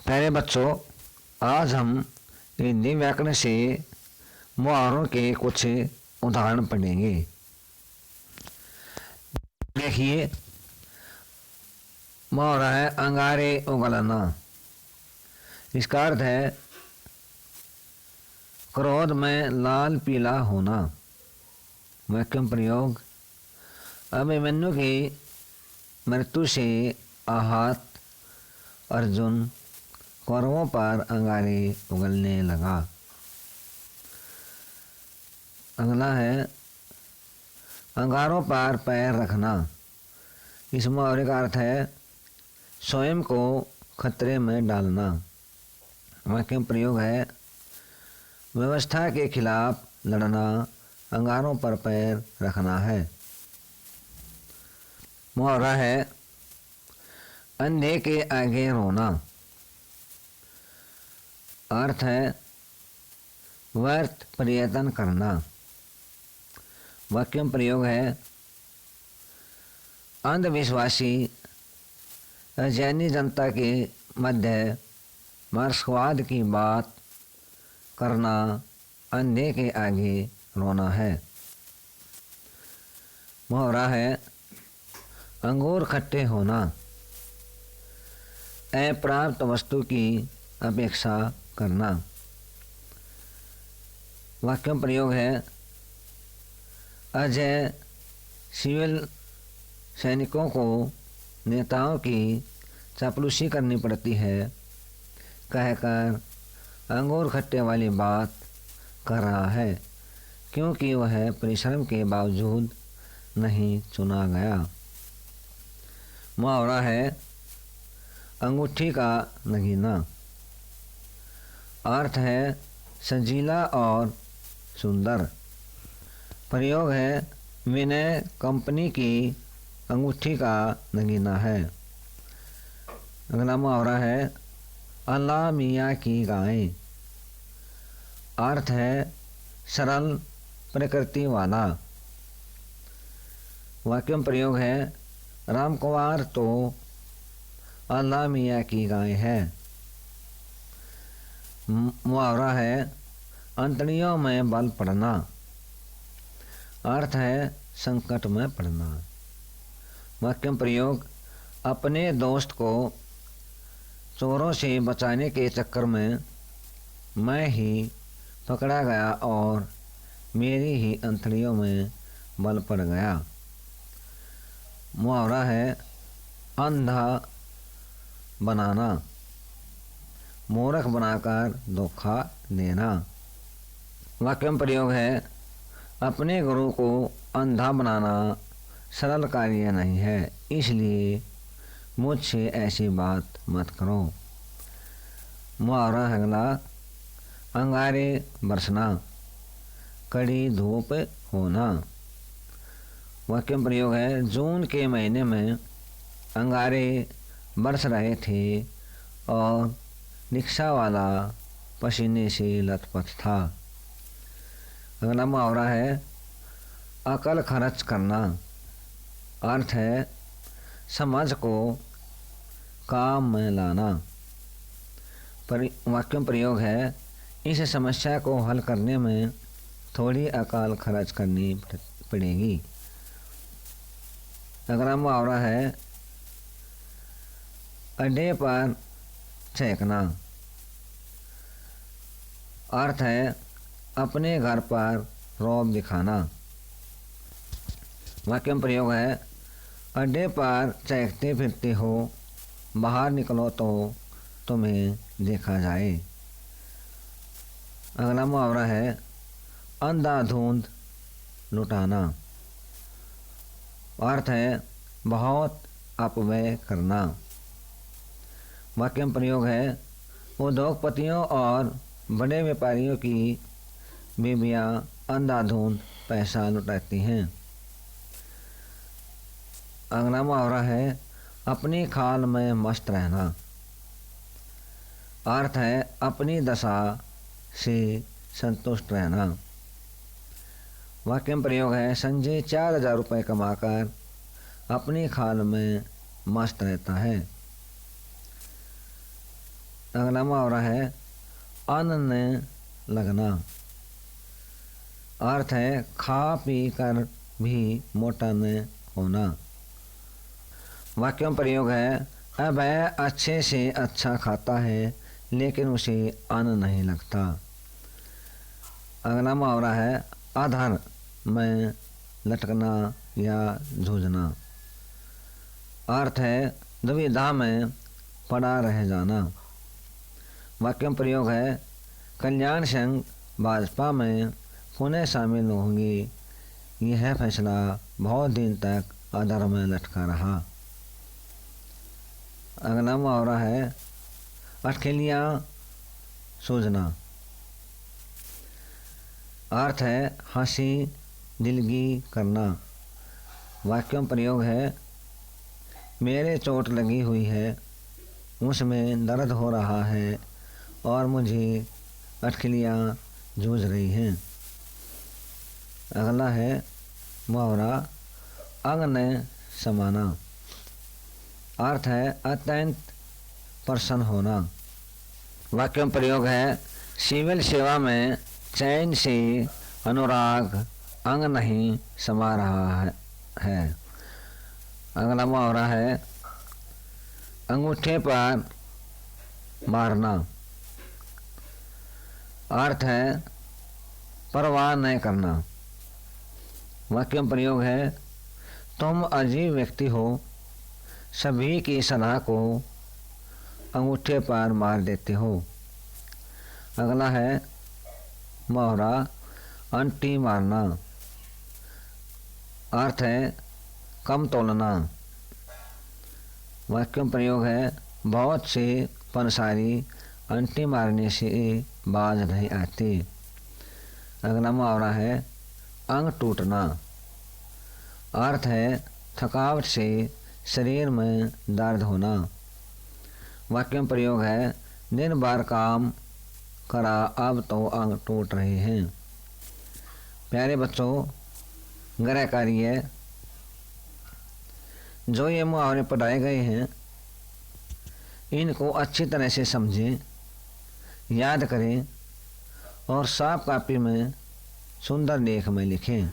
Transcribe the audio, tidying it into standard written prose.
प्यारे बच्चों, आज हम हिंदी व्याकरण से मुहावरों के कुछ उदाहरण पढ़ेंगे। देखिए, मुहावरा है अंगारे उगलना। इसका अर्थ है क्रोध में लाल पीला होना। वाक्य प्रयोग, अभिमन्यु की मृत्यु से आहत अर्जुन कौरवों पर अंगारे उगलने लगा। अगला है अंगारों पर पैर रखना। इस मुहावरे का अर्थ है स्वयं को खतरे में डालना। वाक्य प्रयोग है व्यवस्था के खिलाफ लड़ना, अंगारों पर पैर रखना है। मुहावरा है अंधे के आगे रोना। अर्थ है व्यर्थ प्रयत्न करना। वाक्य प्रयोग है अंधविश्वासी अजैनी जनता के मध्य मार्क्सवाद की बात करना अंधे के आगे रोना है। मुहावरा है अंगूर खट्टे होना। अप्राप्त वस्तु की अपेक्षा करना। वाक्य प्रयोग है अजय सिविल सैनिकों को नेताओं की चापलूसी करनी पड़ती है कहकर अंगूर खट्टे वाली बात कर रहा है, क्योंकि वह परिश्रम के बावजूद नहीं चुना गया। मुहावरा है अंगूठी का नगीना। अर्थ है संजीला और सुंदर। प्रयोग है विनय कंपनी की अंगूठी का नगीना है। अगला मुहावरा है अल्लाह मियाँ की गाय। अर्थ है सरल प्रकृति वाला। वाक्य प्रयोग है रामकुमार तो अल्लाह मियाँ की गाय है। मुहावरा है अंतड़ियों में बल पड़ना। अर्थ है संकट में पड़ना। वाक्य प्रयोग अपने दोस्त को चोरों से बचाने के चक्कर में मैं ही पकड़ा गया और मेरी ही अंतड़ियों में बल पड़ गया। मुहावरा है अंधा बनाना, मूर्ख बनाकर धोखा देना। वाक्य प्रयोग है अपने गुरु को अंधा बनाना सरल कार्य नहीं है, इसलिए मुझसे ऐसी बात मत करो। मुहावरा अगला अंगारे बरसना, कड़ी धूप होना। वाक्य प्रयोग है जून के महीने में अंगारे बरस रहे थे और रिक्शा वाला पसीने से लथपथ था। अगला मुहावरा है अकल खर्च करना। अर्थ है समझ को काम में लाना। वाक्य प्रयोग है इस समस्या को हल करने में थोड़ी अकल खर्च करनी पड़ेगी। अगला मुहावरा है अड्डे पर छेंकना। अर्थ है अपने घर पर रौब दिखाना। वाक्य प्रयोग है अड्डे पर चहकते फिरते हो, बाहर निकलो तो तुम्हें देखा जाए। अगला मुहावरा है अंधाधुंध लुटाना। अर्थ है बहुत अपव्यय करना। वाक्य प्रयोग है उद्योगपतियों और बड़े व्यापारियों की बीवियां अंधाधुंध पैसा लुटाती हैं। अगला मुहावरा है अपनी खाल में मस्त रहना। अर्थ है अपनी दशा से संतुष्ट रहना। वाक्य प्रयोग है संजय 4000 रुपये कमाकर अपनी खाल में मस्त रहता है। अगला मुहावरा है अन्न में लगना। अर्थ है खा पी कर भी मोटा न होना। वाक्य में प्रयोग है अब वह अच्छे से अच्छा खाता है लेकिन उसे अन्न नहीं लगता। अगला मुहावरा है अधर में लटकना या जूझना। अर्थ है दुविधा में पड़ा रह जाना। वाक्य में प्रयोग है कल्याण सिंह भाजपा में पुनः शामिल होंगी, यह फैसला बहुत दिन तक अधर में लटका रहा। अगला मुहावरा है अटखेलियाँ सूझना। अर्थ है हंसी दिलगी करना। वाक्य में प्रयोग है मेरे चोट लगी हुई है, उसमें दर्द हो रहा है और मुझे अटखेलियाँ जूझ रही हैं। अगला है मुहावरा अंग ने समाना। अर्थ है अत्यंत प्रसन्न होना। वाक्य में प्रयोग है सिविल सेवा में चैन से अनुराग अंग नहीं समा रहा है। अगला मुहावरा है अंगूठे पर मारना। अर्थ है परवाह न करना। वाक्य में प्रयोग है तुम अजीब व्यक्ति हो, सभी की सलाह को अंगूठे पर मार देते हो। अगला है मुहावरा अंटी मारना। अर्थ है कम तोलना। वाक्य में प्रयोग है बहुत से पंसारी अंटी मारने से बाज नहीं आती। अगला मुहावरा है अंग टूटना। अर्थ है थकावट से शरीर में दर्द होना। वाक्य में प्रयोग है दिन भर काम करा अब तो अंग टूट रहे हैं। प्यारे बच्चों, गृह कार्य जो ये मुहावरे पढ़ाए गए हैं इनको अच्छी तरह से समझें, याद करें और साफ कापी में सुंदर लेख में लिखें।